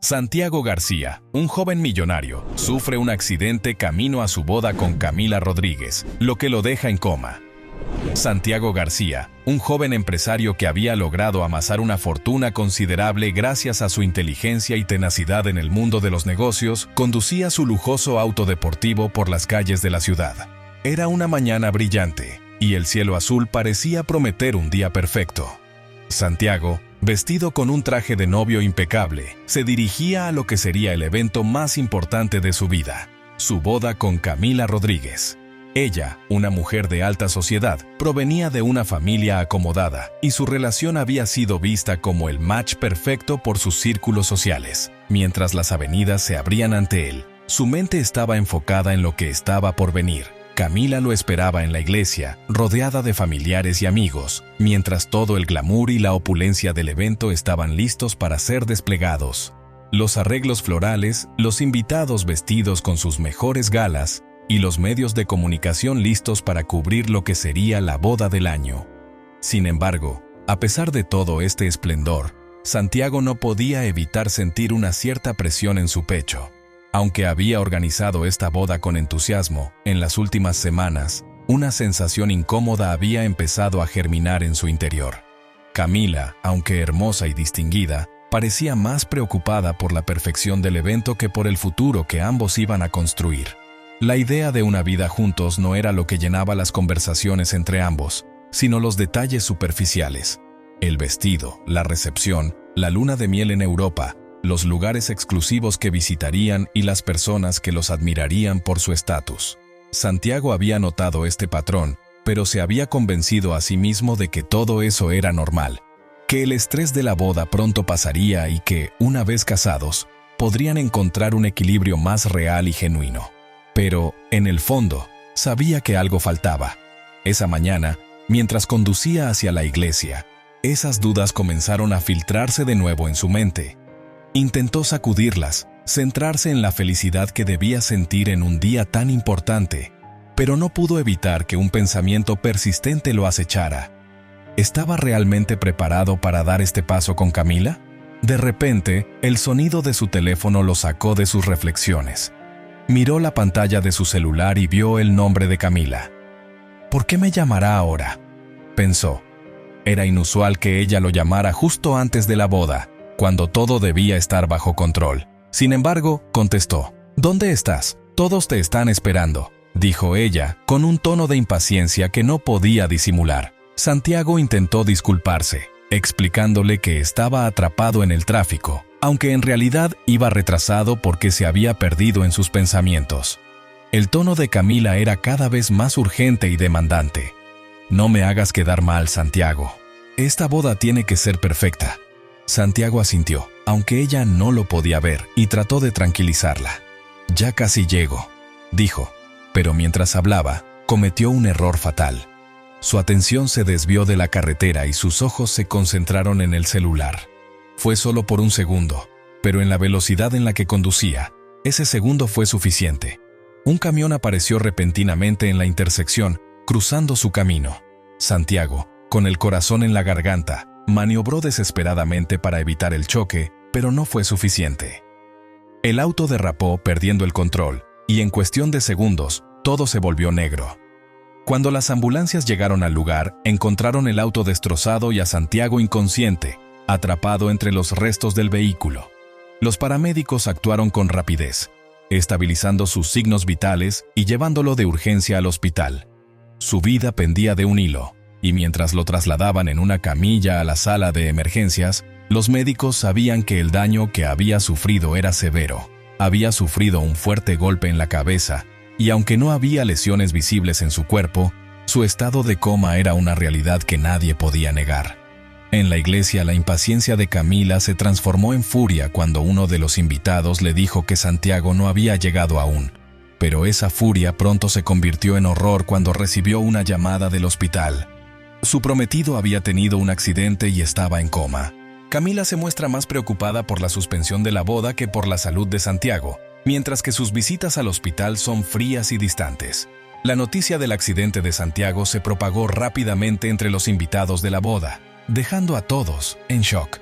Santiago García, un joven millonario, sufre un accidente camino a su boda con Camila Rodríguez, lo que lo deja en coma. Santiago García, un joven empresario que había logrado amasar una fortuna considerable gracias a su inteligencia y tenacidad en el mundo de los negocios, conducía su lujoso auto deportivo por las calles de la ciudad. Era una mañana brillante, y el cielo azul parecía prometer un día perfecto. Santiago, vestido con un traje de novio impecable, se dirigía a lo que sería el evento más importante de su vida, su boda con Camila Rodríguez. Ella, una mujer de alta sociedad, provenía de una familia acomodada y su relación había sido vista como el match perfecto por sus círculos sociales. Mientras las avenidas se abrían ante él, su mente estaba enfocada en lo que estaba por venir. Camila lo esperaba en la iglesia, rodeada de familiares y amigos, mientras todo el glamour y la opulencia del evento estaban listos para ser desplegados. Los arreglos florales, los invitados vestidos con sus mejores galas y los medios de comunicación listos para cubrir lo que sería la boda del año. Sin embargo, a pesar de todo este esplendor, Santiago no podía evitar sentir una cierta presión en su pecho. Aunque había organizado esta boda con entusiasmo, en las últimas semanas, una sensación incómoda había empezado a germinar en su interior. Camila, aunque hermosa y distinguida, parecía más preocupada por la perfección del evento que por el futuro que ambos iban a construir. La idea de una vida juntos no era lo que llenaba las conversaciones entre ambos, sino los detalles superficiales. El vestido, la recepción, la luna de miel en Europa, los lugares exclusivos que visitarían y las personas que los admirarían por su estatus. Santiago había notado este patrón, pero se había convencido a sí mismo de que todo eso era normal, que el estrés de la boda pronto pasaría y que, una vez casados, podrían encontrar un equilibrio más real y genuino. Pero, en el fondo, sabía que algo faltaba. Esa mañana, mientras conducía hacia la iglesia, esas dudas comenzaron a filtrarse de nuevo en su mente. Intentó sacudirlas, centrarse en la felicidad que debía sentir en un día tan importante, pero no pudo evitar que un pensamiento persistente lo acechara. ¿Estaba realmente preparado para dar este paso con Camila? De repente, el sonido de su teléfono lo sacó de sus reflexiones. Miró la pantalla de su celular y vio el nombre de Camila. ¿Por qué me llamará ahora?, pensó. Era inusual que ella lo llamara justo antes de la boda, cuando todo debía estar bajo control. Sin embargo, contestó. «¿Dónde estás? Todos te están esperando», dijo ella, con un tono de impaciencia que no podía disimular. Santiago intentó disculparse, explicándole que estaba atrapado en el tráfico, aunque en realidad iba retrasado porque se había perdido en sus pensamientos. El tono de Camila era cada vez más urgente y demandante. «No me hagas quedar mal, Santiago. Esta boda tiene que ser perfecta». Santiago asintió, aunque ella no lo podía ver, y trató de tranquilizarla. «Ya casi llego», dijo, pero mientras hablaba, cometió un error fatal. Su atención se desvió de la carretera y sus ojos se concentraron en el celular. Fue solo por un segundo, pero en la velocidad en la que conducía, ese segundo fue suficiente. Un camión apareció repentinamente en la intersección, cruzando su camino. Santiago, con el corazón en la garganta, maniobró desesperadamente para evitar el choque, pero no fue suficiente. El auto derrapó perdiendo el control, y en cuestión de segundos, todo se volvió negro. Cuando las ambulancias llegaron al lugar, encontraron el auto destrozado y a Santiago inconsciente, atrapado entre los restos del vehículo. Los paramédicos actuaron con rapidez, estabilizando sus signos vitales y llevándolo de urgencia al hospital. Su vida pendía de un hilo, y mientras lo trasladaban en una camilla a la sala de emergencias, los médicos sabían que el daño que había sufrido era severo. Había sufrido un fuerte golpe en la cabeza, y aunque no había lesiones visibles en su cuerpo, su estado de coma era una realidad que nadie podía negar. En la iglesia, la impaciencia de Camila se transformó en furia cuando uno de los invitados le dijo que Santiago no había llegado aún. Pero esa furia pronto se convirtió en horror cuando recibió una llamada del hospital. Su prometido había tenido un accidente y estaba en coma. Camila se muestra más preocupada por la suspensión de la boda que por la salud de Santiago, mientras que sus visitas al hospital son frías y distantes. La noticia del accidente de Santiago se propagó rápidamente entre los invitados de la boda, dejando a todos en shock.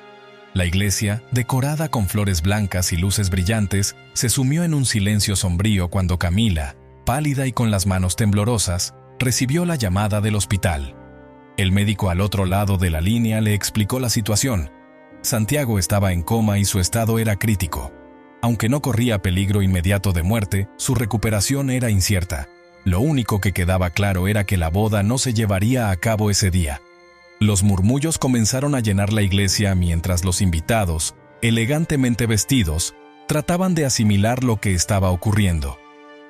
La iglesia, decorada con flores blancas y luces brillantes, se sumió en un silencio sombrío cuando Camila, pálida y con las manos temblorosas, recibió la llamada del hospital. El médico al otro lado de la línea le explicó la situación. Santiago estaba en coma y su estado era crítico. Aunque no corría peligro inmediato de muerte, su recuperación era incierta. Lo único que quedaba claro era que la boda no se llevaría a cabo ese día. Los murmullos comenzaron a llenar la iglesia mientras los invitados, elegantemente vestidos, trataban de asimilar lo que estaba ocurriendo.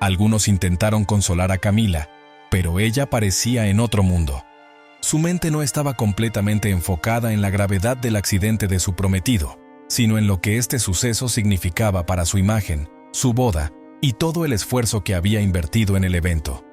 Algunos intentaron consolar a Camila, pero ella parecía en otro mundo. Su mente no estaba completamente enfocada en la gravedad del accidente de su prometido, sino en lo que este suceso significaba para su imagen, su boda y todo el esfuerzo que había invertido en el evento.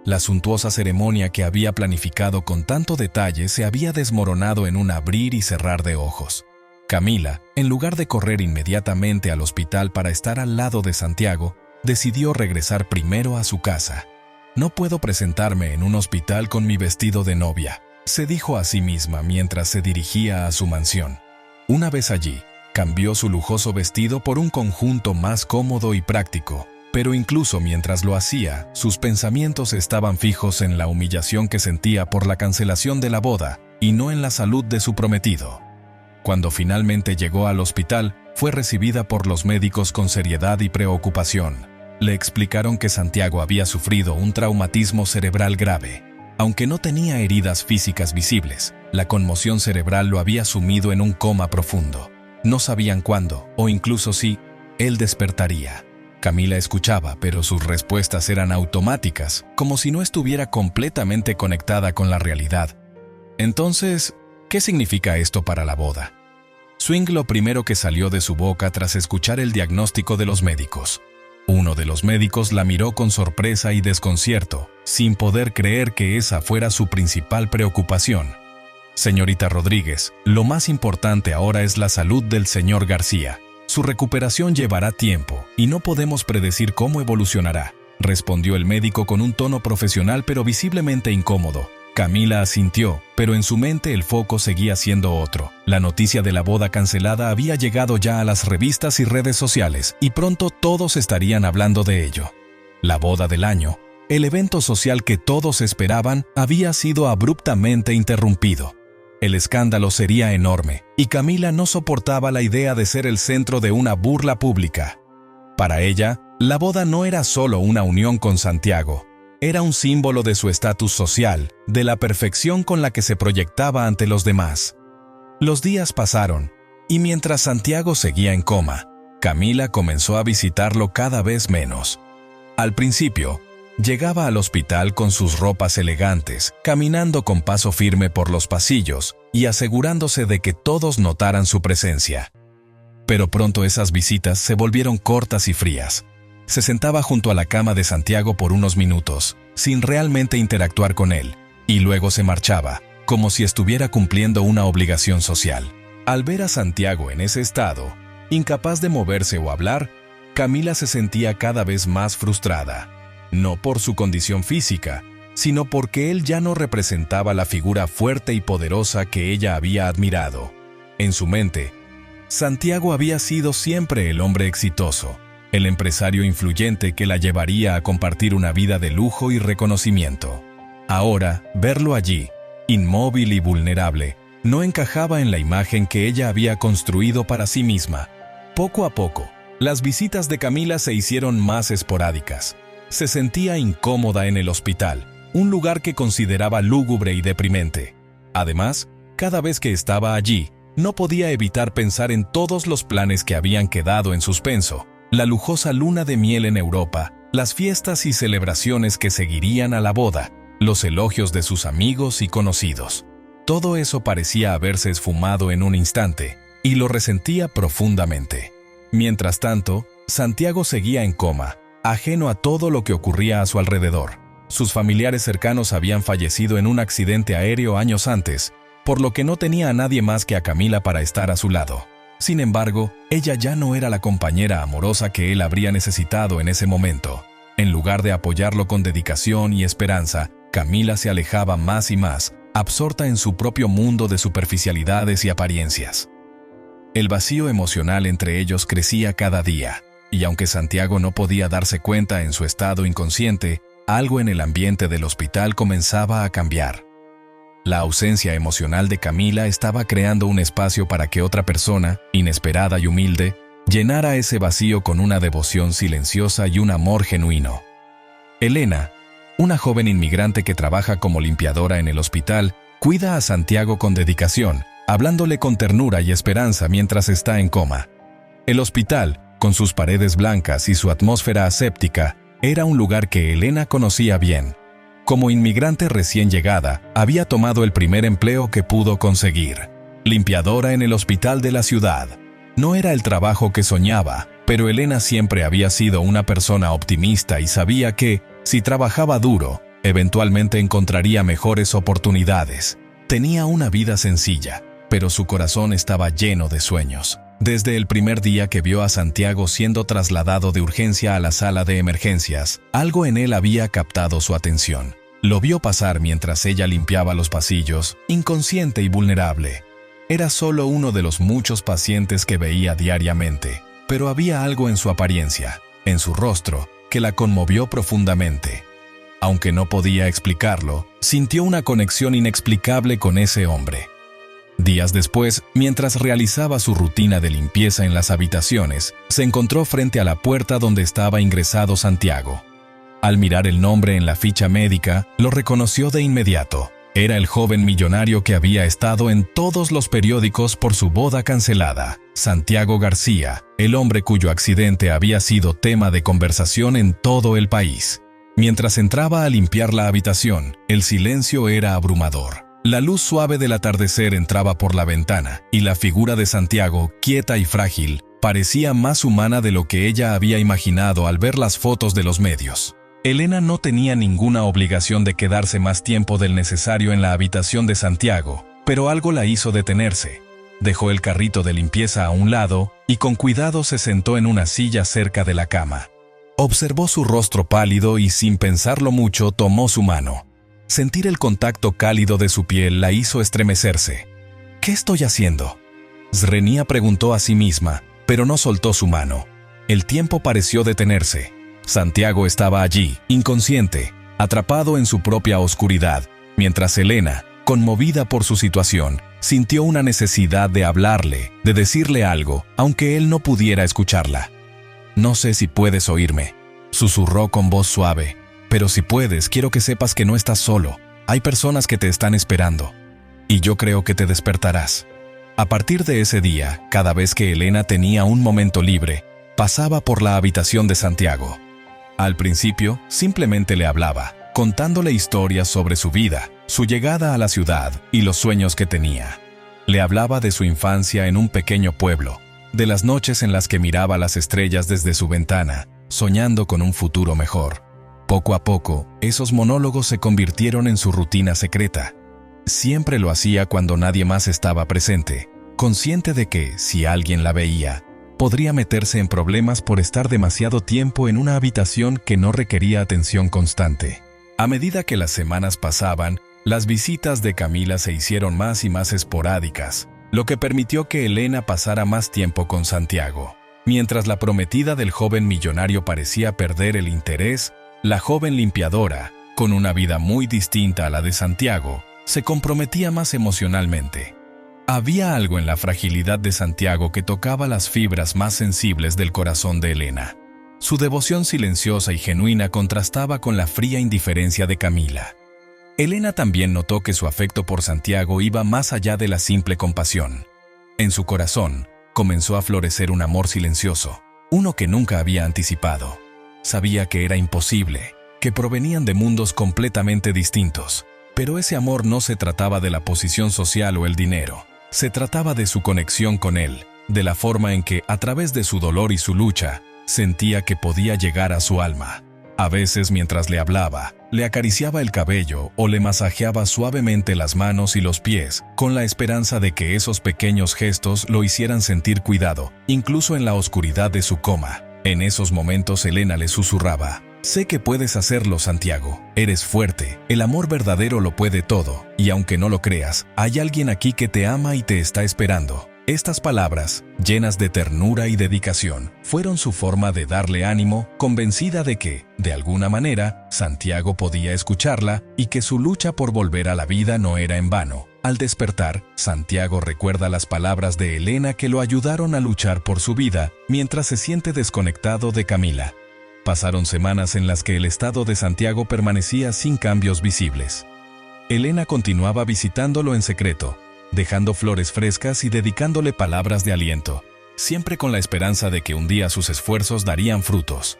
La suntuosa ceremonia que había planificado con tanto detalle se había desmoronado en un abrir y cerrar de ojos. Camila, en lugar de correr inmediatamente al hospital para estar al lado de Santiago, decidió regresar primero a su casa. «No puedo presentarme en un hospital con mi vestido de novia», se dijo a sí misma mientras se dirigía a su mansión. Una vez allí, cambió su lujoso vestido por un conjunto más cómodo y práctico. Pero incluso mientras lo hacía, sus pensamientos estaban fijos en la humillación que sentía por la cancelación de la boda y no en la salud de su prometido. Cuando finalmente llegó al hospital, fue recibida por los médicos con seriedad y preocupación. Le explicaron que Santiago había sufrido un traumatismo cerebral grave. Aunque no tenía heridas físicas visibles, la conmoción cerebral lo había sumido en un coma profundo. No sabían cuándo, o incluso si, él despertaría. Camila escuchaba, pero sus respuestas eran automáticas, como si no estuviera completamente conectada con la realidad. Entonces, ¿qué significa esto para la boda? Swing lo primero que salió de su boca tras escuchar el diagnóstico de los médicos. Uno de los médicos la miró con sorpresa y desconcierto, sin poder creer que esa fuera su principal preocupación. Señorita Rodríguez, lo más importante ahora es la salud del señor García. Su recuperación llevará tiempo y no podemos predecir cómo evolucionará, respondió el médico con un tono profesional pero visiblemente incómodo. Camila asintió, pero en su mente el foco seguía siendo otro. La noticia de la boda cancelada había llegado ya a las revistas y redes sociales y pronto todos estarían hablando de ello. La boda del año, el evento social que todos esperaban, había sido abruptamente interrumpido. El escándalo sería enorme, y Camila no soportaba la idea de ser el centro de una burla pública. Para ella, la boda no era solo una unión con Santiago, era un símbolo de su estatus social, de la perfección con la que se proyectaba ante los demás. Los días pasaron, y mientras Santiago seguía en coma, Camila comenzó a visitarlo cada vez menos. Al principio, llegaba al hospital con sus ropas elegantes, caminando con paso firme por los pasillos y asegurándose de que todos notaran su presencia. Pero pronto esas visitas se volvieron cortas y frías. Se sentaba junto a la cama de Santiago por unos minutos, sin realmente interactuar con él, y luego se marchaba, como si estuviera cumpliendo una obligación social. Al ver a Santiago en ese estado, incapaz de moverse o hablar, Camila se sentía cada vez más frustrada. No por su condición física, sino porque él ya no representaba la figura fuerte y poderosa que ella había admirado. En su mente, Santiago había sido siempre el hombre exitoso, el empresario influyente que la llevaría a compartir una vida de lujo y reconocimiento. Ahora, verlo allí, inmóvil y vulnerable, no encajaba en la imagen que ella había construido para sí misma. Poco a poco, las visitas de Camila se hicieron más esporádicas. Se sentía incómoda en el hospital, un lugar que consideraba lúgubre y deprimente. Además, cada vez que estaba allí, no podía evitar pensar en todos los planes que habían quedado en suspenso, la lujosa luna de miel en Europa, las fiestas y celebraciones que seguirían a la boda, los elogios de sus amigos y conocidos. Todo eso parecía haberse esfumado en un instante, y lo resentía profundamente. Mientras tanto, Santiago seguía en coma, ajeno a todo lo que ocurría a su alrededor. Sus familiares cercanos habían fallecido en un accidente aéreo años antes, por lo que no tenía a nadie más que a Camila para estar a su lado. Sin embargo, ella ya no era la compañera amorosa que él habría necesitado en ese momento. En lugar de apoyarlo con dedicación y esperanza, Camila se alejaba más y más, absorta en su propio mundo de superficialidades y apariencias. El vacío emocional entre ellos crecía cada día, y aunque Santiago no podía darse cuenta en su estado inconsciente, algo en el ambiente del hospital comenzaba a cambiar. La ausencia emocional de Camila estaba creando un espacio para que otra persona, inesperada y humilde, llenara ese vacío con una devoción silenciosa y un amor genuino. Elena, una joven inmigrante que trabaja como limpiadora en el hospital, cuida a Santiago con dedicación, hablándole con ternura y esperanza mientras está en coma. El hospital, con sus paredes blancas y su atmósfera aséptica, era un lugar que Elena conocía bien. Como inmigrante recién llegada, había tomado el primer empleo que pudo conseguir: limpiadora en el hospital de la ciudad. No era el trabajo que soñaba, pero Elena siempre había sido una persona optimista y sabía que, si trabajaba duro, eventualmente encontraría mejores oportunidades. Tenía una vida sencilla, pero su corazón estaba lleno de sueños. Desde el primer día que vio a Santiago siendo trasladado de urgencia a la sala de emergencias, algo en él había captado su atención. Lo vio pasar mientras ella limpiaba los pasillos, inconsciente y vulnerable. Era solo uno de los muchos pacientes que veía diariamente, pero había algo en su apariencia, en su rostro, que la conmovió profundamente. Aunque no podía explicarlo, sintió una conexión inexplicable con ese hombre. Días después, mientras realizaba su rutina de limpieza en las habitaciones, se encontró frente a la puerta donde estaba ingresado Santiago. Al mirar el nombre en la ficha médica, lo reconoció de inmediato. Era el joven millonario que había estado en todos los periódicos por su boda cancelada. Santiago García, el hombre cuyo accidente había sido tema de conversación en todo el país. Mientras entraba a limpiar la habitación, el silencio era abrumador. La luz suave del atardecer entraba por la ventana, y la figura de Santiago, quieta y frágil, parecía más humana de lo que ella había imaginado al ver las fotos de los medios. Elena no tenía ninguna obligación de quedarse más tiempo del necesario en la habitación de Santiago, pero algo la hizo detenerse. Dejó el carrito de limpieza a un lado y con cuidado se sentó en una silla cerca de la cama. Observó su rostro pálido y sin pensarlo mucho tomó su mano. Sentir el contacto cálido de su piel la hizo estremecerse. ¿Qué estoy haciendo?, Zrenia preguntó a sí misma, pero no soltó su mano. El tiempo pareció detenerse. Santiago estaba allí, inconsciente, atrapado en su propia oscuridad, mientras Elena, conmovida por su situación, sintió una necesidad de hablarle, de decirle algo, aunque él no pudiera escucharla. «No sé si puedes oírme», susurró con voz suave, «pero si puedes, quiero que sepas que no estás solo. Hay personas que te están esperando. Y yo creo que te despertarás». A partir de ese día, cada vez que Elena tenía un momento libre, pasaba por la habitación de Santiago. Al principio, simplemente le hablaba, contándole historias sobre su vida, su llegada a la ciudad y los sueños que tenía. Le hablaba de su infancia en un pequeño pueblo, de las noches en las que miraba las estrellas desde su ventana, soñando con un futuro mejor. Poco a poco, esos monólogos se convirtieron en su rutina secreta. Siempre lo hacía cuando nadie más estaba presente, consciente de que, si alguien la veía, podría meterse en problemas por estar demasiado tiempo en una habitación que no requería atención constante. A medida que las semanas pasaban, las visitas de Camila se hicieron más y más esporádicas, lo que permitió que Elena pasara más tiempo con Santiago. Mientras la prometida del joven millonario parecía perder el interés, la joven limpiadora, con una vida muy distinta a la de Santiago, se comprometía más emocionalmente. Había algo en la fragilidad de Santiago que tocaba las fibras más sensibles del corazón de Elena. Su devoción silenciosa y genuina contrastaba con la fría indiferencia de Camila. Elena también notó que su afecto por Santiago iba más allá de la simple compasión. En su corazón, comenzó a florecer un amor silencioso, uno que nunca había anticipado. Sabía que era imposible, que provenían de mundos completamente distintos, pero ese amor no se trataba de la posición social o el dinero. Se trataba de su conexión con él, de la forma en que, a través de su dolor y su lucha, sentía que podía llegar a su alma. A veces, mientras le hablaba, le acariciaba el cabello o le masajeaba suavemente las manos y los pies, con la esperanza de que esos pequeños gestos lo hicieran sentir cuidado, incluso en la oscuridad de su coma. En esos momentos Elena le susurraba: «Sé que puedes hacerlo, Santiago. Eres fuerte. El amor verdadero lo puede todo. Y aunque no lo creas, hay alguien aquí que te ama y te está esperando». Estas palabras, llenas de ternura y dedicación, fueron su forma de darle ánimo, convencida de que, de alguna manera, Santiago podía escucharla y que su lucha por volver a la vida no era en vano. Al despertar, Santiago recuerda las palabras de Elena que lo ayudaron a luchar por su vida mientras se siente desconectado de Camila. Pasaron semanas en las que el estado de Santiago permanecía sin cambios visibles. Elena continuaba visitándolo en secreto, dejando flores frescas y dedicándole palabras de aliento, siempre con la esperanza de que un día sus esfuerzos darían frutos.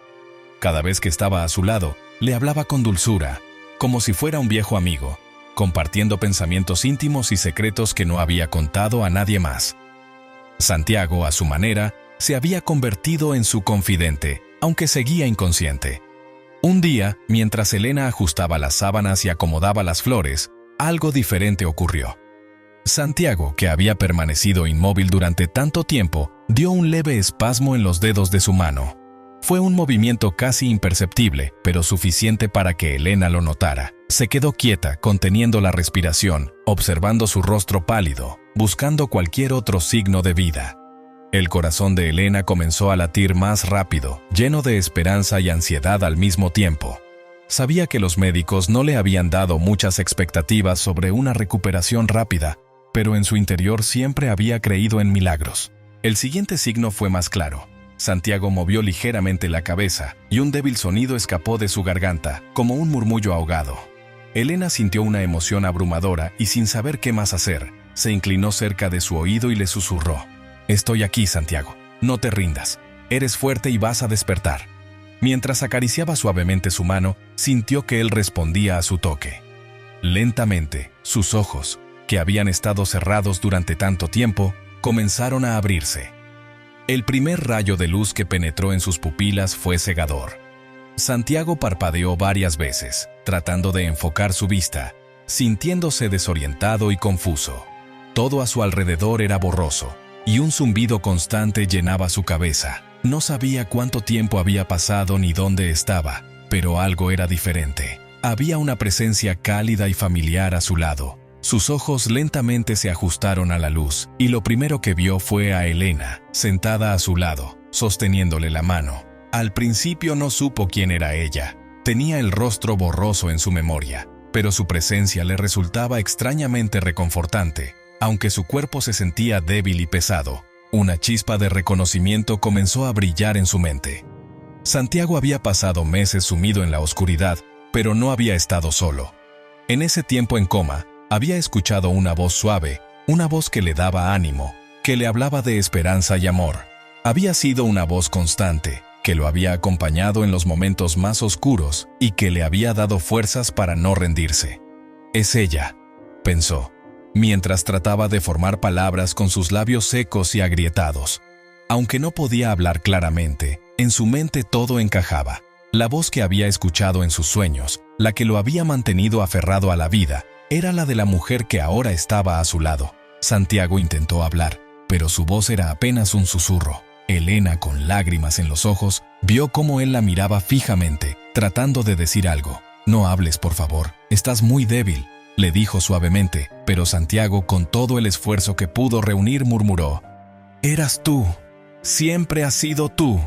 Cada vez que estaba a su lado, le hablaba con dulzura, como si fuera un viejo amigo, compartiendo pensamientos íntimos y secretos que no había contado a nadie más. Santiago, a su manera, se había convertido en su confidente, aunque seguía inconsciente. Un día, mientras Elena ajustaba las sábanas y acomodaba las flores, algo diferente ocurrió. Santiago, que había permanecido inmóvil durante tanto tiempo, dio un leve espasmo en los dedos de su mano. Fue un movimiento casi imperceptible, pero suficiente para que Elena lo notara. Se quedó quieta, conteniendo la respiración, observando su rostro pálido, buscando cualquier otro signo de vida. El corazón de Elena comenzó a latir más rápido, lleno de esperanza y ansiedad al mismo tiempo. Sabía que los médicos no le habían dado muchas expectativas sobre una recuperación rápida, pero en su interior siempre había creído en milagros. El siguiente signo fue más claro. Santiago movió ligeramente la cabeza y un débil sonido escapó de su garganta, como un murmullo ahogado. Elena sintió una emoción abrumadora y sin saber qué más hacer, se inclinó cerca de su oído y le susurró: «Estoy aquí, Santiago. No te rindas. Eres fuerte y vas a despertar». Mientras acariciaba suavemente su mano, sintió que él respondía a su toque. Lentamente, sus ojos, que habían estado cerrados durante tanto tiempo, comenzaron a abrirse. El primer rayo de luz que penetró en sus pupilas fue cegador. Santiago parpadeó varias veces, tratando de enfocar su vista, sintiéndose desorientado y confuso. Todo a su alrededor era borroso, y un zumbido constante llenaba su cabeza. No sabía cuánto tiempo había pasado ni dónde estaba, pero algo era diferente. Había una presencia cálida y familiar a su lado. Sus ojos lentamente se ajustaron a la luz, y lo primero que vio fue a Elena, sentada a su lado, sosteniéndole la mano. Al principio no supo quién era ella. Tenía el rostro borroso en su memoria, pero su presencia le resultaba extrañamente reconfortante, aunque su cuerpo se sentía débil y pesado. Una chispa de reconocimiento comenzó a brillar en su mente. Santiago había pasado meses sumido en la oscuridad, pero no había estado solo. En ese tiempo en coma, había escuchado una voz suave, una voz que le daba ánimo, que le hablaba de esperanza y amor. Había sido una voz constante, que lo había acompañado en los momentos más oscuros y que le había dado fuerzas para no rendirse. «Es ella», pensó, mientras trataba de formar palabras con sus labios secos y agrietados. Aunque no podía hablar claramente, en su mente todo encajaba. La voz que había escuchado en sus sueños, la que lo había mantenido aferrado a la vida, era la de la mujer que ahora estaba a su lado. Santiago intentó hablar, pero su voz era apenas un susurro. Elena, con lágrimas en los ojos, vio cómo él la miraba fijamente, tratando de decir algo. «No hables, por favor. Estás muy débil», le dijo suavemente, pero Santiago, con todo el esfuerzo que pudo reunir, murmuró: «Eras tú. Siempre has sido tú».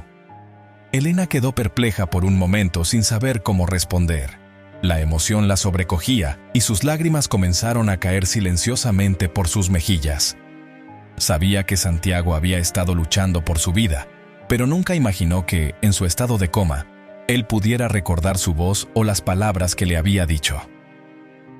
Elena quedó perpleja por un momento sin saber cómo responder. La emoción la sobrecogía y sus lágrimas comenzaron a caer silenciosamente por sus mejillas. Sabía que Santiago había estado luchando por su vida, pero nunca imaginó que, en su estado de coma, él pudiera recordar su voz o las palabras que le había dicho.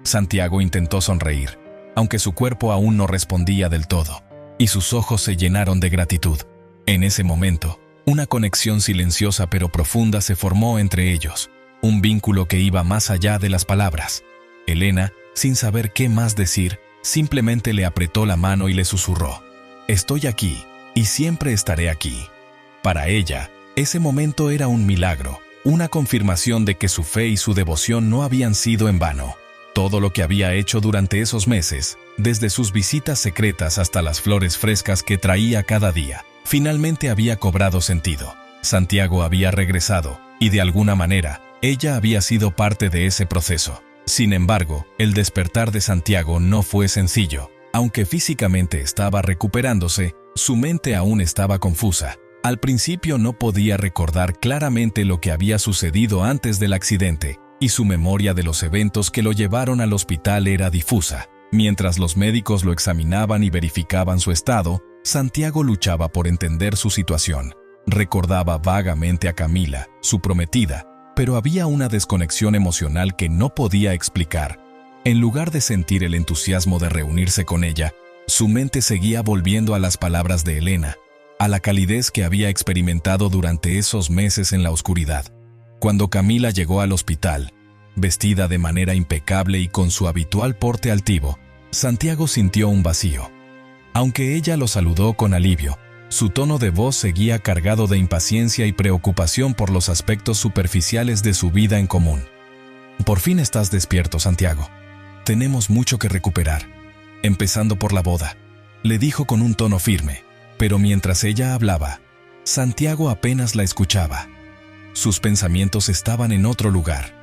Santiago intentó sonreír, aunque su cuerpo aún no respondía del todo, y sus ojos se llenaron de gratitud. En ese momento, una conexión silenciosa pero profunda se formó entre ellos. Un vínculo que iba más allá de las palabras. Elena, sin saber qué más decir, simplemente le apretó la mano y le susurró: «Estoy aquí, y siempre estaré aquí». Para ella, ese momento era un milagro, una confirmación de que su fe y su devoción no habían sido en vano. Todo lo que había hecho durante esos meses, desde sus visitas secretas hasta las flores frescas que traía cada día, finalmente había cobrado sentido. Santiago había regresado, y de alguna manera, ella había sido parte de ese proceso. Sin embargo, el despertar de Santiago no fue sencillo. Aunque físicamente estaba recuperándose, su mente aún estaba confusa. Al principio no podía recordar claramente lo que había sucedido antes del accidente, y su memoria de los eventos que lo llevaron al hospital era difusa. Mientras los médicos lo examinaban y verificaban su estado, Santiago luchaba por entender su situación. Recordaba vagamente a Camila, su prometida, pero había una desconexión emocional que no podía explicar. En lugar de sentir el entusiasmo de reunirse con ella, su mente seguía volviendo a las palabras de Elena, a la calidez que había experimentado durante esos meses en la oscuridad. Cuando Camila llegó al hospital, vestida de manera impecable y con su habitual porte altivo, Santiago sintió un vacío. Aunque ella lo saludó con alivio, su tono de voz seguía cargado de impaciencia y preocupación por los aspectos superficiales de su vida en común. «Por fin estás despierto, Santiago. Tenemos mucho que recuperar, empezando por la boda», le dijo con un tono firme, pero mientras ella hablaba, Santiago apenas la escuchaba. Sus pensamientos estaban en otro lugar.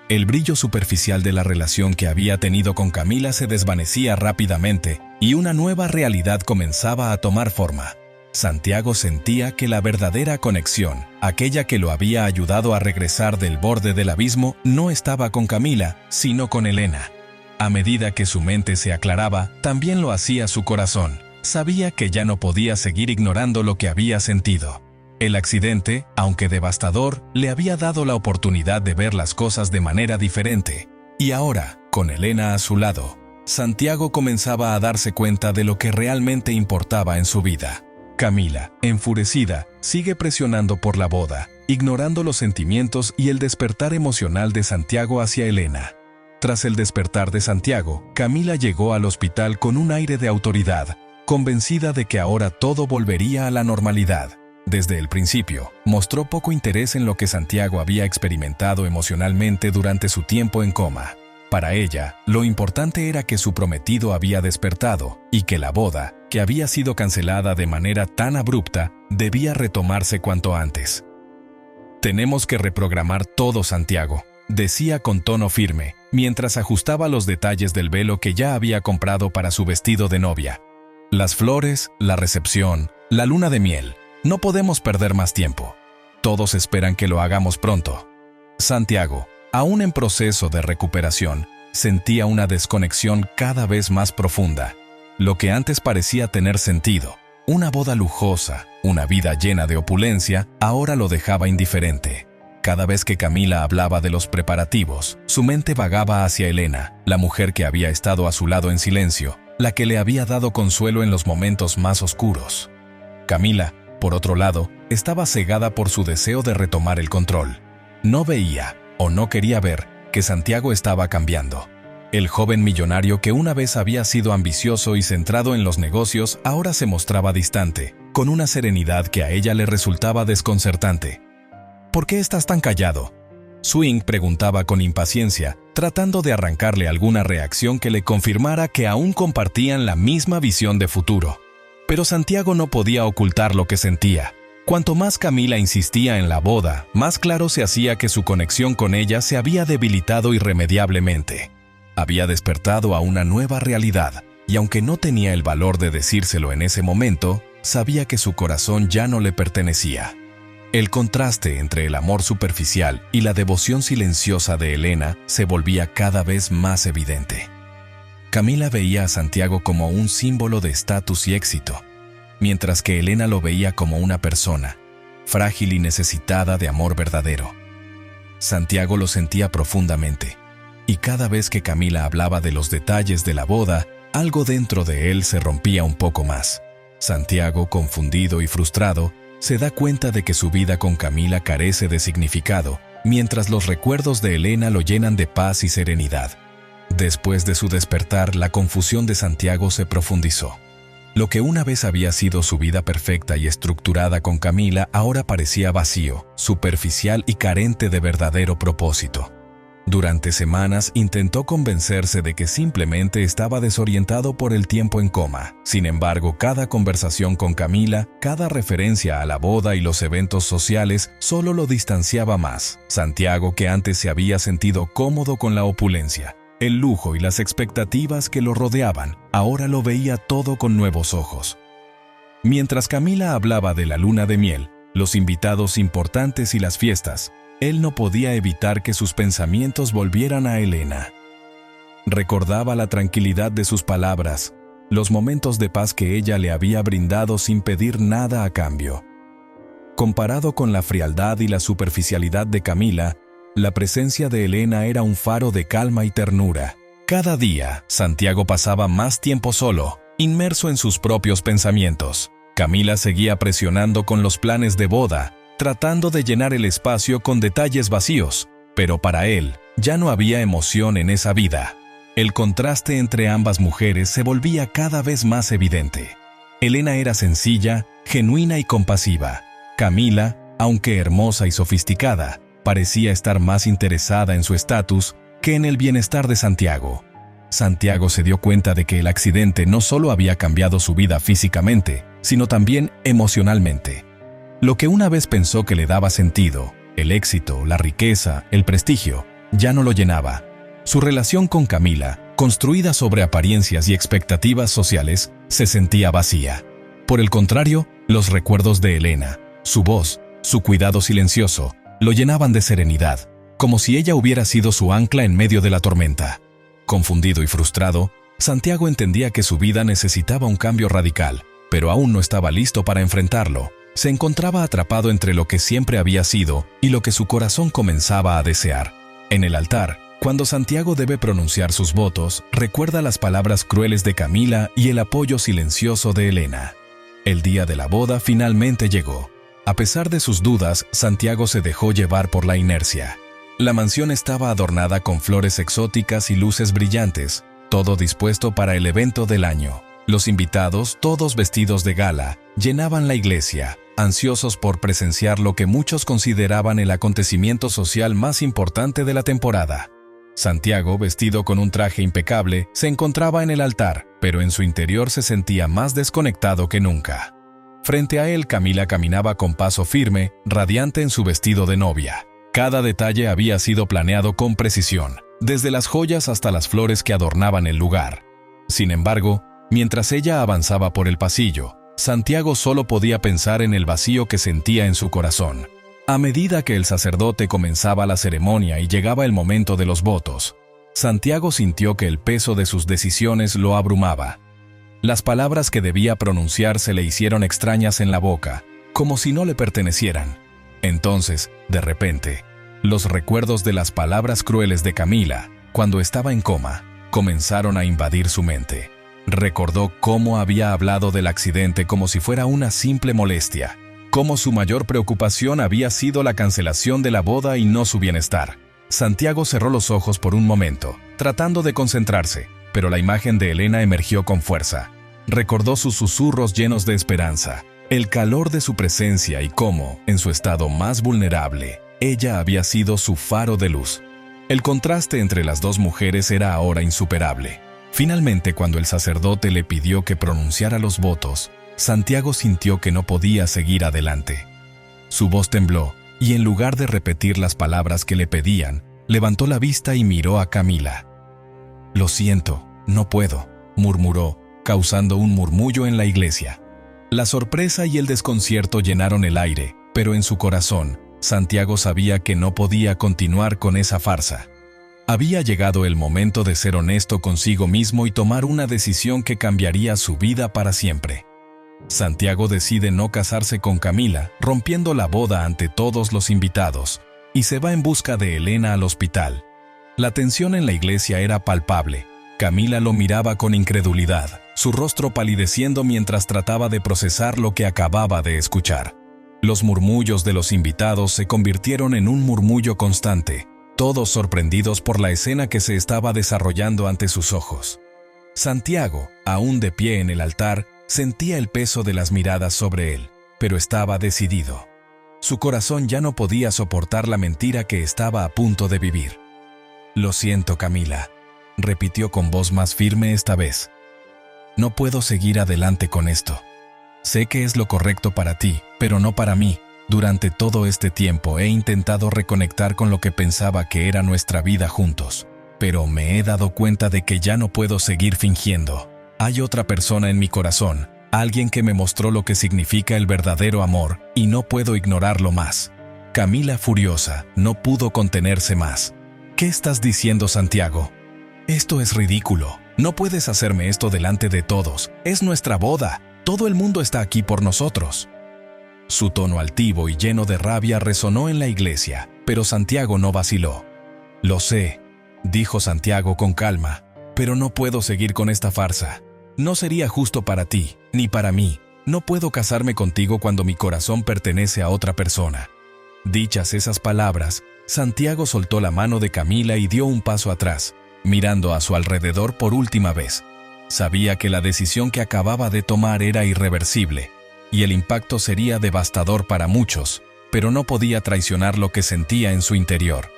El brillo superficial de la relación que había tenido con Camila se desvanecía rápidamente y una nueva realidad comenzaba a tomar forma. Santiago sentía que la verdadera conexión, aquella que lo había ayudado a regresar del borde del abismo, no estaba con Camila, sino con Elena. A medida que su mente se aclaraba, también lo hacía su corazón. Sabía que ya no podía seguir ignorando lo que había sentido. El accidente, aunque devastador, le había dado la oportunidad de ver las cosas de manera diferente. Y ahora, con Elena a su lado, Santiago comenzaba a darse cuenta de lo que realmente importaba en su vida. Camila, enfurecida, sigue presionando por la boda, ignorando los sentimientos y el despertar emocional de Santiago hacia Elena. Tras el despertar de Santiago, Camila llegó al hospital con un aire de autoridad, convencida de que ahora todo volvería a la normalidad. Desde el principio, mostró poco interés en lo que Santiago había experimentado emocionalmente durante su tiempo en coma. Para ella, lo importante era que su prometido había despertado y que la boda, que había sido cancelada de manera tan abrupta, debía retomarse cuanto antes. «Tenemos que reprogramar todo, Santiago», decía con tono firme, mientras ajustaba los detalles del velo que ya había comprado para su vestido de novia. «Las flores, la recepción, la luna de miel. No podemos perder más tiempo. Todos esperan que lo hagamos pronto». Santiago, aún en proceso de recuperación, sentía una desconexión cada vez más profunda. Lo que antes parecía tener sentido, una boda lujosa, una vida llena de opulencia, ahora lo dejaba indiferente. Cada vez que Camila hablaba de los preparativos, su mente vagaba hacia Elena, la mujer que había estado a su lado en silencio, la que le había dado consuelo en los momentos más oscuros. Camila, por otro lado, estaba cegada por su deseo de retomar el control. No veía, o no quería ver, que Santiago estaba cambiando. El joven millonario que una vez había sido ambicioso y centrado en los negocios ahora se mostraba distante, con una serenidad que a ella le resultaba desconcertante. «¿Por qué estás tan callado?», Swing preguntaba con impaciencia, tratando de arrancarle alguna reacción que le confirmara que aún compartían la misma visión de futuro. Pero Santiago no podía ocultar lo que sentía. Cuanto más Camila insistía en la boda, más claro se hacía que su conexión con ella se había debilitado irremediablemente. Había despertado a una nueva realidad, y aunque no tenía el valor de decírselo en ese momento, sabía que su corazón ya no le pertenecía. El contraste entre el amor superficial y la devoción silenciosa de Elena se volvía cada vez más evidente. Camila veía a Santiago como un símbolo de estatus y éxito, mientras que Elena lo veía como una persona, frágil y necesitada de amor verdadero. Santiago lo sentía profundamente, y cada vez que Camila hablaba de los detalles de la boda, algo dentro de él se rompía un poco más. Santiago, confundido y frustrado, se da cuenta de que su vida con Camila carece de significado, mientras los recuerdos de Elena lo llenan de paz y serenidad. Después de su despertar, la confusión de Santiago se profundizó. Lo que una vez había sido su vida perfecta y estructurada con Camila ahora parecía vacío, superficial y carente de verdadero propósito. Durante semanas intentó convencerse de que simplemente estaba desorientado por el tiempo en coma. Sin embargo, cada conversación con Camila, cada referencia a la boda y los eventos sociales solo lo distanciaba más. Santiago, que antes se había sentido cómodo con la opulencia, el lujo y las expectativas que lo rodeaban, ahora lo veía todo con nuevos ojos. Mientras Camila hablaba de la luna de miel, los invitados importantes y las fiestas, él no podía evitar que sus pensamientos volvieran a Elena. Recordaba la tranquilidad de sus palabras, los momentos de paz que ella le había brindado sin pedir nada a cambio. Comparado con la frialdad y la superficialidad de Camila, la presencia de Elena era un faro de calma y ternura. Cada día, Santiago pasaba más tiempo solo, inmerso en sus propios pensamientos. Camila seguía presionando con los planes de boda, tratando de llenar el espacio con detalles vacíos, pero para él, ya no había emoción en esa vida. El contraste entre ambas mujeres se volvía cada vez más evidente. Elena era sencilla, genuina y compasiva. Camila, aunque hermosa y sofisticada, parecía estar más interesada en su estatus que en el bienestar de Santiago. Santiago se dio cuenta de que el accidente no solo había cambiado su vida físicamente, sino también emocionalmente. Lo que una vez pensó que le daba sentido, el éxito, la riqueza, el prestigio, ya no lo llenaba. Su relación con Camila, construida sobre apariencias y expectativas sociales, se sentía vacía. Por el contrario, los recuerdos de Elena, su voz, su cuidado silencioso, lo llenaban de serenidad, como si ella hubiera sido su ancla en medio de la tormenta. Confundido y frustrado, Santiago entendía que su vida necesitaba un cambio radical, pero aún no estaba listo para enfrentarlo. Se encontraba atrapado entre lo que siempre había sido y lo que su corazón comenzaba a desear. En el altar, cuando Santiago debe pronunciar sus votos, recuerda las palabras crueles de Camila y el apoyo silencioso de Elena. El día de la boda finalmente llegó. A pesar de sus dudas, Santiago se dejó llevar por la inercia. La mansión estaba adornada con flores exóticas y luces brillantes, todo dispuesto para el evento del año. Los invitados, todos vestidos de gala, llenaban la iglesia, ansiosos por presenciar lo que muchos consideraban el acontecimiento social más importante de la temporada. Santiago, vestido con un traje impecable, se encontraba en el altar, pero en su interior se sentía más desconectado que nunca. Frente a él, Camila caminaba con paso firme, radiante en su vestido de novia. Cada detalle había sido planeado con precisión, desde las joyas hasta las flores que adornaban el lugar. Sin embargo, mientras ella avanzaba por el pasillo, Santiago solo podía pensar en el vacío que sentía en su corazón. A medida que el sacerdote comenzaba la ceremonia y llegaba el momento de los votos, Santiago sintió que el peso de sus decisiones lo abrumaba. Las palabras que debía pronunciar se le hicieron extrañas en la boca, como si no le pertenecieran. Entonces, de repente, los recuerdos de las palabras crueles de Camila, cuando estaba en coma, comenzaron a invadir su mente. Recordó cómo había hablado del accidente como si fuera una simple molestia, cómo su mayor preocupación había sido la cancelación de la boda y no su bienestar. Santiago cerró los ojos por un momento, tratando de concentrarse, pero la imagen de Elena emergió con fuerza. Recordó sus susurros llenos de esperanza, el calor de su presencia y cómo, en su estado más vulnerable, ella había sido su faro de luz. El contraste entre las dos mujeres era ahora insuperable. Finalmente, cuando el sacerdote le pidió que pronunciara los votos, Santiago sintió que no podía seguir adelante. Su voz tembló, y en lugar de repetir las palabras que le pedían, levantó la vista y miró a Camila. «Lo siento, no puedo», murmuró, causando un murmullo en la iglesia. La sorpresa y el desconcierto llenaron el aire, pero en su corazón, Santiago sabía que no podía continuar con esa farsa. Había llegado el momento de ser honesto consigo mismo y tomar una decisión que cambiaría su vida para siempre. Santiago decide no casarse con Camila, rompiendo la boda ante todos los invitados, y se va en busca de Elena al hospital. La tensión en la iglesia era palpable. Camila lo miraba con incredulidad, su rostro palideciendo mientras trataba de procesar lo que acababa de escuchar. Los murmullos de los invitados se convirtieron en un murmullo constante, todos sorprendidos por la escena que se estaba desarrollando ante sus ojos. Santiago, aún de pie en el altar, sentía el peso de las miradas sobre él, pero estaba decidido. Su corazón ya no podía soportar la mentira que estaba a punto de vivir. «Lo siento, Camila», repitió con voz más firme esta vez. «No puedo seguir adelante con esto. Sé que es lo correcto para ti, pero no para mí. Durante todo este tiempo he intentado reconectar con lo que pensaba que era nuestra vida juntos. pero me he dado cuenta de que ya no puedo seguir fingiendo. Hay otra persona en mi corazón, alguien que me mostró lo que significa el verdadero amor, y no puedo ignorarlo más. Camila, furiosa, no pudo contenerse más. ¿Qué estás diciendo, Santiago? Esto es ridículo. No puedes hacerme esto delante de todos. Es nuestra boda. Todo el mundo está aquí por nosotros. Su tono altivo y lleno de rabia resonó en la iglesia, pero Santiago no vaciló. Lo sé, dijo Santiago con calma, pero no puedo seguir con esta farsa. No sería justo para ti, ni para mí. No puedo casarme contigo cuando mi corazón pertenece a otra persona. Dichas esas palabras, Santiago soltó la mano de Camila y dio un paso atrás, mirando a su alrededor por última vez. Sabía que la decisión que acababa de tomar era irreversible, y el impacto sería devastador para muchos, pero no podía traicionar lo que sentía en su interior.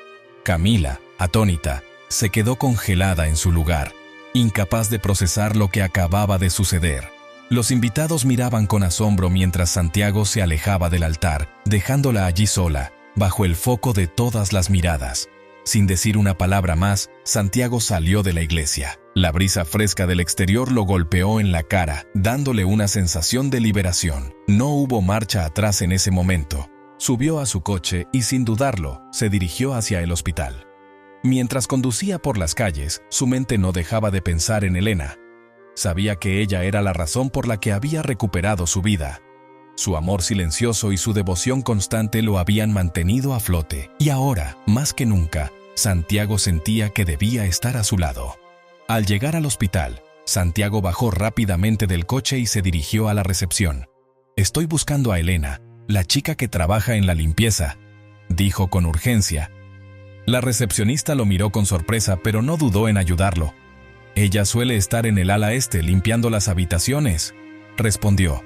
Camila, atónita, se quedó congelada en su lugar, incapaz de procesar lo que acababa de suceder. Los invitados miraban con asombro mientras Santiago se alejaba del altar, dejándola allí sola, bajo el foco de todas las miradas. Sin decir una palabra más, Santiago salió de la iglesia. La brisa fresca del exterior lo golpeó en la cara, dándole una sensación de liberación. No hubo marcha atrás en ese momento. Subió a su coche y, sin dudarlo, se dirigió hacia el hospital. Mientras conducía por las calles, su mente no dejaba de pensar en Elena. Sabía que ella era la razón por la que había recuperado su vida. Su amor silencioso y su devoción constante lo habían mantenido a flote, y ahora, más que nunca, Santiago sentía que debía estar a su lado. Al llegar al hospital, Santiago bajó rápidamente del coche y se dirigió a la recepción. «Estoy buscando a Elena, la chica que trabaja en la limpieza», dijo con urgencia. La recepcionista lo miró con sorpresa, pero no dudó en ayudarlo. «Ella suele estar en el ala este limpiando las habitaciones», respondió.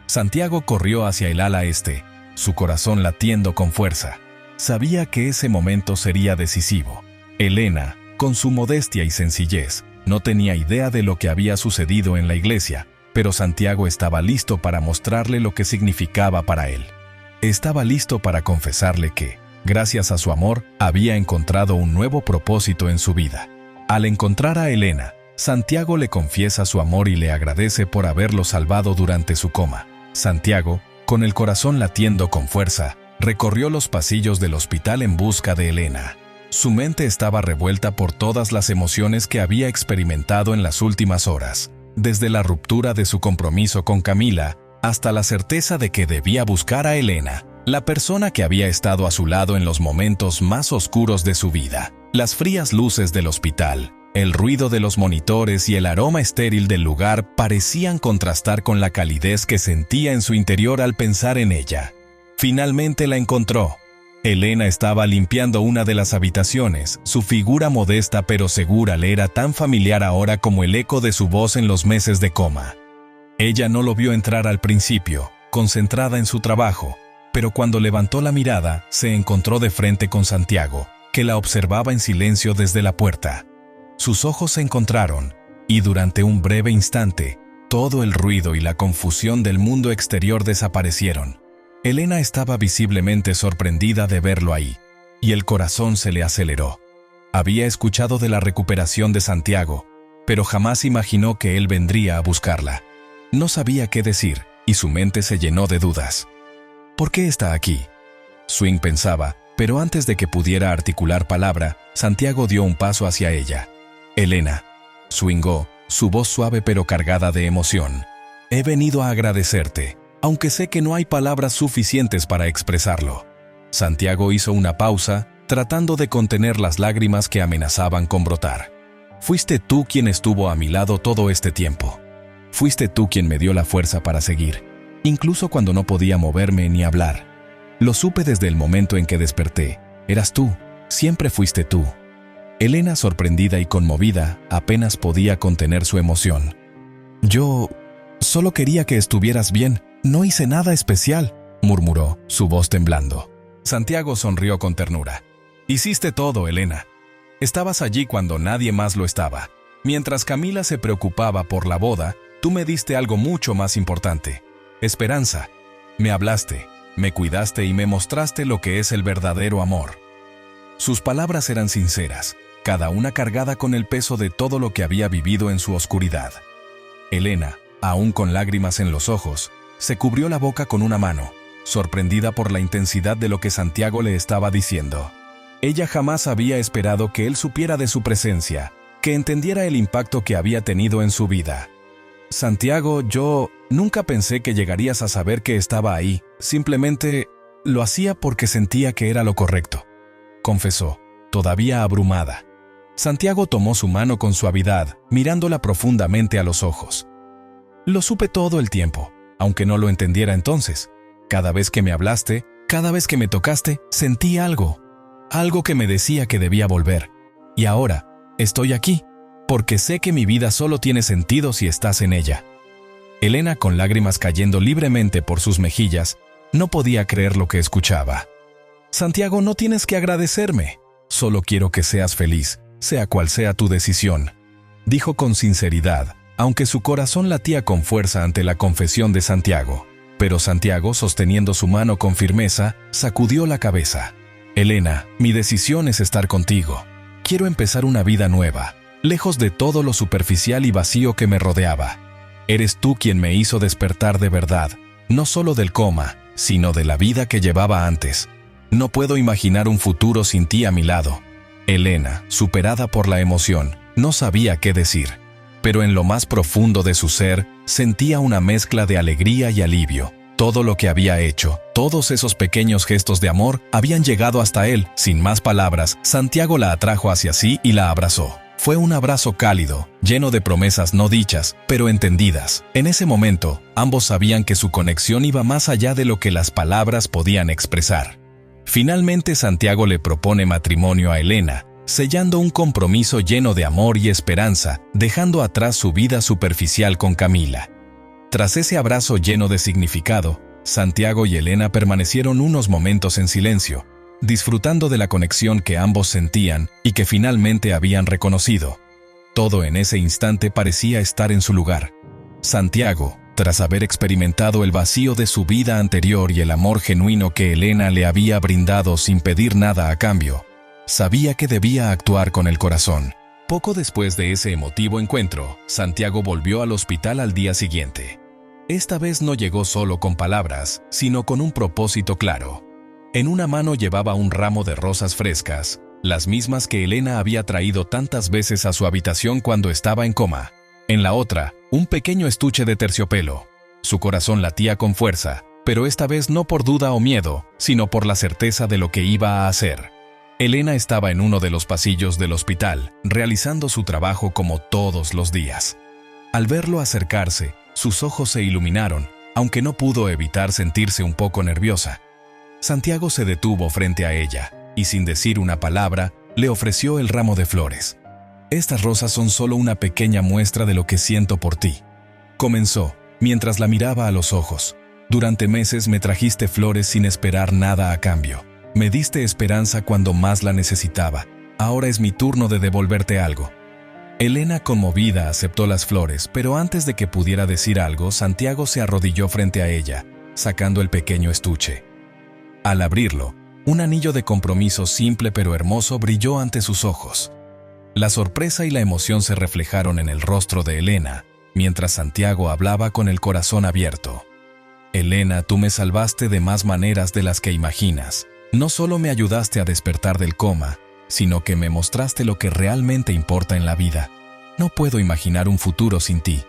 Santiago corrió hacia el ala este, su corazón latiendo con fuerza. Sabía que ese momento sería decisivo. Elena, con su modestia y sencillez, no tenía idea de lo que había sucedido en la iglesia, pero Santiago estaba listo para mostrarle lo que significaba para él. Estaba listo para confesarle que, gracias a su amor, había encontrado un nuevo propósito en su vida. Al encontrar a Elena, Santiago le confiesa su amor y le agradece por haberlo salvado durante su coma. Santiago, con el corazón latiendo con fuerza, recorrió los pasillos del hospital en busca de Elena. Su mente estaba revuelta por todas las emociones que había experimentado en las últimas horas, desde la ruptura de su compromiso con Camila hasta la certeza de que debía buscar a Elena, la persona que había estado a su lado en los momentos más oscuros de su vida. Las frías luces del hospital, el ruido de los monitores y el aroma estéril del lugar parecían contrastar con la calidez que sentía en su interior al pensar en ella. Finalmente la encontró. Elena estaba limpiando una de las habitaciones. Su figura modesta pero segura le era tan familiar ahora como el eco de su voz en los meses de coma. Ella no lo vio entrar al principio, concentrada en su trabajo, pero cuando levantó la mirada, se encontró de frente con Santiago, que la observaba en silencio desde la puerta. Sus ojos se encontraron, y durante un breve instante, todo el ruido y la confusión del mundo exterior desaparecieron. Elena estaba visiblemente sorprendida de verlo ahí, y el corazón se le aceleró. Había escuchado de la recuperación de Santiago, pero jamás imaginó que él vendría a buscarla. No sabía qué decir, y su mente se llenó de dudas. ¿Por qué está aquí?, Swing pensaba, pero antes de que pudiera articular palabra, Santiago dio un paso hacia ella. «Elena», swingó, su voz suave pero cargada de emoción. «He venido a agradecerte, aunque sé que no hay palabras suficientes para expresarlo». Santiago hizo una pausa, tratando de contener las lágrimas que amenazaban con brotar. «Fuiste tú quien estuvo a mi lado todo este tiempo. Fuiste tú quien me dio la fuerza para seguir, incluso cuando no podía moverme ni hablar. Lo supe desde el momento en que desperté. Eras tú, siempre fuiste tú». Elena, sorprendida y conmovida, apenas podía contener su emoción. «Yo solo quería que estuvieras bien. No hice nada especial», murmuró, su voz temblando. Santiago sonrió con ternura. «Hiciste todo, Elena. Estabas allí cuando nadie más lo estaba. Mientras Camila se preocupaba por la boda, tú me diste algo mucho más importante: esperanza. Me hablaste, me cuidaste y me mostraste lo que es el verdadero amor». Sus palabras eran sinceras, cada una cargada con el peso de todo lo que había vivido en su oscuridad. Elena, aún con lágrimas en los ojos, se cubrió la boca con una mano, sorprendida por la intensidad de lo que Santiago le estaba diciendo. Ella jamás había esperado que él supiera de su presencia, que entendiera el impacto que había tenido en su vida. Santiago, yo nunca pensé que llegarías a saber que estaba ahí, simplemente lo hacía porque sentía que era lo correcto, confesó, todavía abrumada. Santiago tomó su mano con suavidad, mirándola profundamente a los ojos. Lo supe todo el tiempo, aunque no lo entendiera entonces. Cada vez que me hablaste, cada vez que me tocaste, sentí algo que me decía que debía volver. Y ahora, estoy aquí, porque sé que mi vida solo tiene sentido si estás en ella. Elena, con lágrimas cayendo libremente por sus mejillas, no podía creer lo que escuchaba. Santiago, no tienes que agradecerme. Solo quiero que seas feliz, sea cual sea tu decisión, dijo con sinceridad, aunque su corazón latía con fuerza ante la confesión de Santiago. Pero Santiago, sosteniendo su mano con firmeza, sacudió la cabeza. Elena, mi decisión es estar contigo. Quiero empezar una vida nueva, lejos de todo lo superficial y vacío que me rodeaba. Eres tú quien me hizo despertar de verdad, no solo del coma, sino de la vida que llevaba antes. No puedo imaginar un futuro sin ti a mi lado. Elena, superada por la emoción, no sabía qué decir, pero en lo más profundo de su ser, sentía una mezcla de alegría y alivio. Todo lo que había hecho, todos esos pequeños gestos de amor, habían llegado hasta él. Sin más palabras, Santiago la atrajo hacia sí y la abrazó. Fue un abrazo cálido, lleno de promesas no dichas, pero entendidas. En ese momento, ambos sabían que su conexión iba más allá de lo que las palabras podían expresar. Finalmente, Santiago le propone matrimonio a Elena, sellando un compromiso lleno de amor y esperanza, dejando atrás su vida superficial con Camila. Tras ese abrazo lleno de significado, Santiago y Elena permanecieron unos momentos en silencio, disfrutando de la conexión que ambos sentían y que finalmente habían reconocido. Todo en ese instante parecía estar en su lugar. Santiago, tras haber experimentado el vacío de su vida anterior y el amor genuino que Elena le había brindado sin pedir nada a cambio, sabía que debía actuar con el corazón. Poco después de ese emotivo encuentro, Santiago volvió al hospital al día siguiente. Esta vez no llegó solo con palabras, sino con un propósito claro. En una mano llevaba un ramo de rosas frescas, las mismas que Elena había traído tantas veces a su habitación cuando estaba en coma. En la otra, un pequeño estuche de terciopelo. Su corazón latía con fuerza, pero esta vez no por duda o miedo, sino por la certeza de lo que iba a hacer. Elena estaba en uno de los pasillos del hospital, realizando su trabajo como todos los días. Al verlo acercarse, sus ojos se iluminaron, aunque no pudo evitar sentirse un poco nerviosa. Santiago se detuvo frente a ella, y sin decir una palabra, le ofreció el ramo de flores. «Estas rosas son solo una pequeña muestra de lo que siento por ti», comenzó, mientras la miraba a los ojos. «Durante meses me trajiste flores sin esperar nada a cambio. Me diste esperanza cuando más la necesitaba. Ahora es mi turno de devolverte algo». Elena, conmovida, aceptó las flores, pero antes de que pudiera decir algo, Santiago se arrodilló frente a ella, sacando el pequeño estuche. Al abrirlo, un anillo de compromiso simple pero hermoso brilló ante sus ojos. La sorpresa y la emoción se reflejaron en el rostro de Elena, mientras Santiago hablaba con el corazón abierto. «Elena, tú me salvaste de más maneras de las que imaginas. No solo me ayudaste a despertar del coma, sino que me mostraste lo que realmente importa en la vida. No puedo imaginar un futuro sin ti.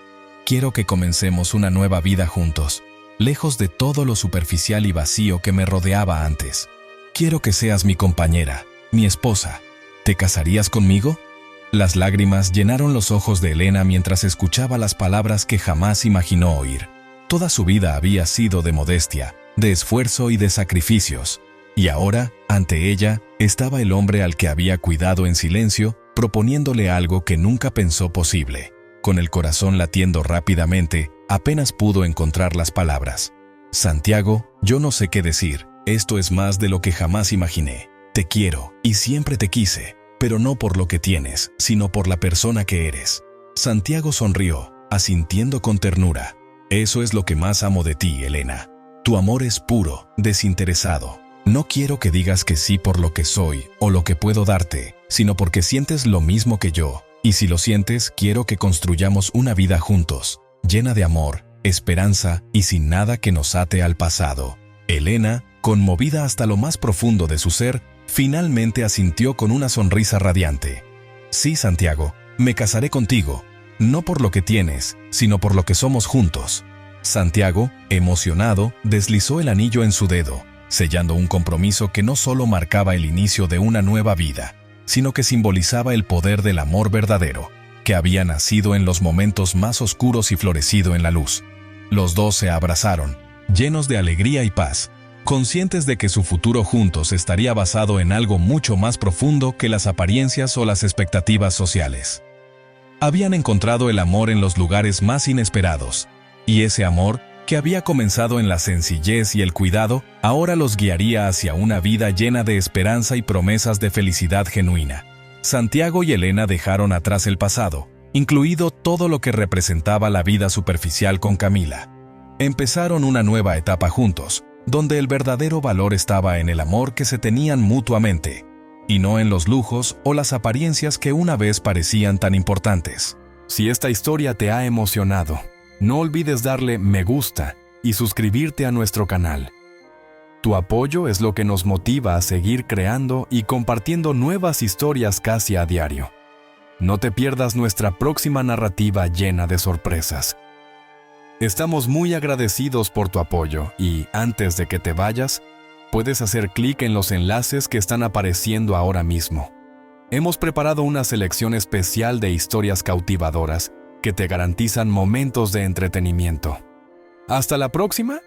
Quiero que comencemos una nueva vida juntos, lejos de todo lo superficial y vacío que me rodeaba antes. Quiero que seas mi compañera, mi esposa. ¿Te casarías conmigo?». Las lágrimas llenaron los ojos de Elena mientras escuchaba las palabras que jamás imaginó oír. Toda su vida había sido de modestia, de esfuerzo y de sacrificios. Y ahora, ante ella, estaba el hombre al que había cuidado en silencio, proponiéndole algo que nunca pensó posible. Con el corazón latiendo rápidamente, apenas pudo encontrar las palabras. «Santiago, yo no sé qué decir. Esto es más de lo que jamás imaginé. Te quiero, y siempre te quise, pero no por lo que tienes, sino por la persona que eres». Santiago sonrió, asintiendo con ternura. «Eso es lo que más amo de ti, Elena. Tu amor es puro, desinteresado. No quiero que digas que sí por lo que soy o lo que puedo darte, sino porque sientes lo mismo que yo. Y si lo sientes, quiero que construyamos una vida juntos, llena de amor, esperanza y sin nada que nos ate al pasado. Elena, conmovida hasta lo más profundo de su ser, finalmente asintió con una sonrisa radiante. Sí, Santiago, me casaré contigo, no por lo que tienes, sino por lo que somos juntos. Santiago, emocionado, deslizó el anillo en su dedo, sellando un compromiso que no solo marcaba el inicio de una nueva vida, sino que simbolizaba el poder del amor verdadero, que había nacido en los momentos más oscuros y florecido en la luz. Los dos se abrazaron, llenos de alegría y paz, conscientes de que su futuro juntos estaría basado en algo mucho más profundo que las apariencias o las expectativas sociales. Habían encontrado el amor en los lugares más inesperados, y ese amor, que había comenzado en la sencillez y el cuidado, ahora los guiaría hacia una vida llena de esperanza y promesas de felicidad genuina. Santiago y Elena dejaron atrás el pasado, incluido todo lo que representaba la vida superficial con Camila. Empezaron una nueva etapa juntos, donde el verdadero valor estaba en el amor que se tenían mutuamente, y no en los lujos o las apariencias que una vez parecían tan importantes. Si esta historia te ha emocionado, no olvides darle me gusta y suscribirte a nuestro canal. Tu apoyo es lo que nos motiva a seguir creando y compartiendo nuevas historias casi a diario. No te pierdas nuestra próxima narrativa llena de sorpresas. Estamos muy agradecidos por tu apoyo y, antes de que te vayas, puedes hacer clic en los enlaces que están apareciendo ahora mismo. Hemos preparado una selección especial de historias cautivadoras que te garantizan momentos de entretenimiento. Hasta la próxima